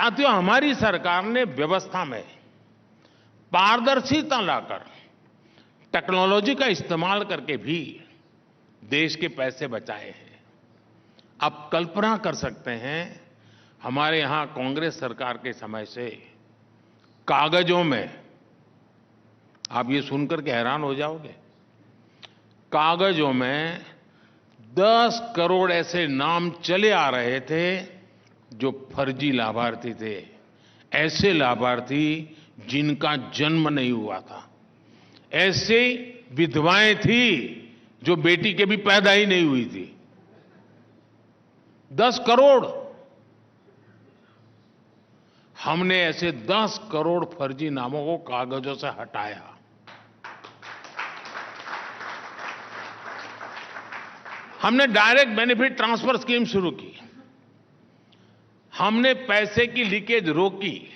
साथियों, हमारी सरकार ने व्यवस्था में पारदर्शिता लाकर टेक्नोलॉजी का इस्तेमाल करके भी देश के पैसे बचाए हैं। आप कल्पना कर सकते हैं, हमारे यहां कांग्रेस सरकार के समय से कागजों में, आप ये सुनकर के हैरान हो जाओगे, कागजों में 10 करोड़ ऐसे नाम चले आ रहे थे जो फर्जी लाभार्थी थे, ऐसे लाभार्थी जिनका जन्म नहीं हुआ था, ऐसे विधवाएं थी जो बेटी के भी पैदा ही नहीं हुई थी। 10 करोड़। हमने ऐसे 10 करोड़ फर्जी नामों को कागजों से हटाया। हमने डायरेक्ट बेनिफिट ट्रांसफर स्कीम शुरू की। हमने पैसे की लीकेज रोकी।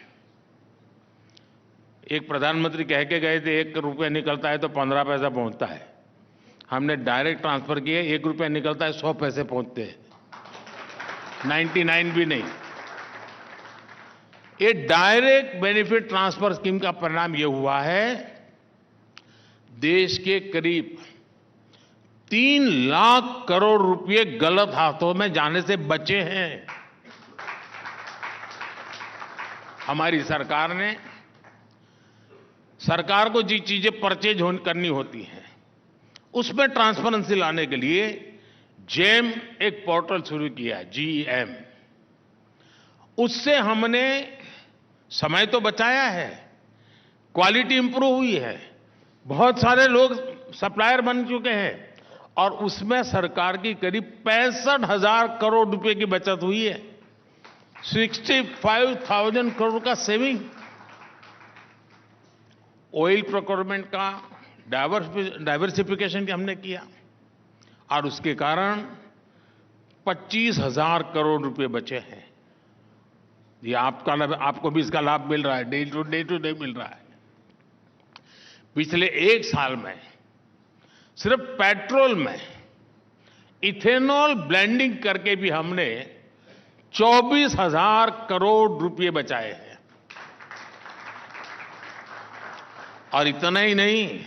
एक प्रधानमंत्री कह के गए थे, 1 रुपया निकलता है तो 15 पैसा पहुंचता है। हमने डायरेक्ट ट्रांसफर किए, 1 रुपया निकलता है 100 पैसे पहुंचते हैं, 99 भी नहीं। ये डायरेक्ट बेनिफिट ट्रांसफर स्कीम का परिणाम यह हुआ है, देश के करीब 3 लाख करोड़ रुपए गलत हाथों में जाने से बचे हैं। हमारी सरकार को जी चीजें परचेज करनी होती हैं, उसमें ट्रांसपेरेंसी लाने के लिए जेम एक पोर्टल शुरू किया, GEM। उससे हमने समय तो बचाया है, क्वालिटी इंप्रूव हुई है, बहुत सारे लोग सप्लायर बन चुके हैं और उसमें सरकार की करीब 65,000 करोड़ रुपए की बचत हुई है। 65,000 करोड़ का सेविंग। ऑयल प्रोक्योरमेंट का डाइवर्सिफिकेशन हमने किया और उसके कारण 25,000 करोड़ रुपए बचे हैं। ये आपको भी इसका लाभ मिल रहा है, डे टू डे मिल रहा है। पिछले 1 साल में सिर्फ पेट्रोल में इथेनॉल ब्लेंडिंग करके भी हमने 24,000 करोड़ रुपए बचाए हैं। और इतना ही नहीं,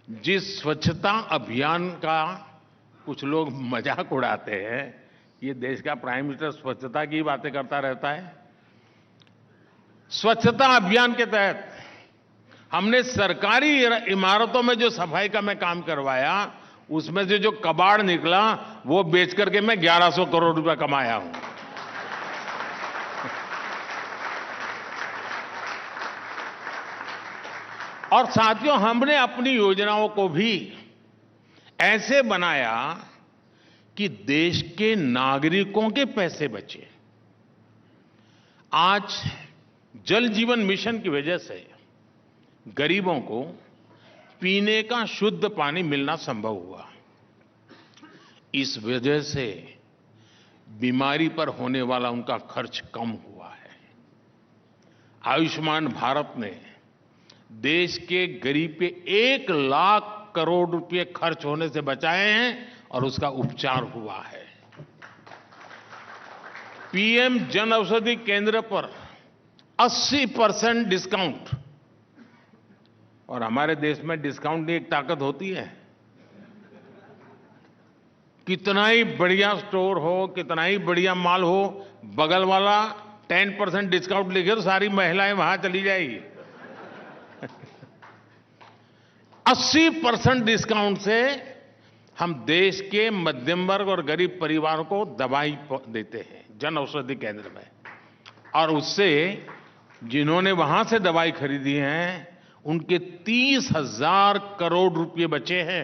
जिस स्वच्छता अभियान का कुछ लोग मजाक उड़ाते हैं, ये देश का प्राइम मिनिस्टर स्वच्छता की बातें करता रहता है। स्वच्छता अभियान के तहत हमने सरकारी इमारतों में जो सफाई का मैं काम करवाया, उसमें से जो कबाड़ निकला वो बेच करके मैं 1100 करोड़ रुपया कमाया हूं। और साथियों, हमने अपनी योजनाओं को भी ऐसे बनाया कि देश के नागरिकों के पैसे बचे। आज जल जीवन मिशन की वजह से गरीबों को पीने का शुद्ध पानी मिलना संभव हुआ। इस वजह से बीमारी पर होने वाला उनका खर्च कम हुआ है। आयुष्मान भारत ने देश के गरीब के 1 लाख करोड़ रुपए खर्च होने से बचाए हैं और उसका उपचार हुआ है। पीएम जन औषधि केंद्र पर 80% डिस्काउंट। और हमारे देश में डिस्काउंट की एक ताकत होती है। कितना ही बढ़िया स्टोर हो, कितना ही बढ़िया माल हो, बगल वाला 10% डिस्काउंट लिखे तो सारी महिलाएं वहां चली जाएगी। 80% डिस्काउंट से हम देश के मध्यम वर्ग और गरीब परिवारों को दवाई देते हैं जन औषधि केंद्र में। और उससे जिन्होंने वहां से दवाई खरीदी है, उनके 30,000 करोड़ रुपए बचे हैं।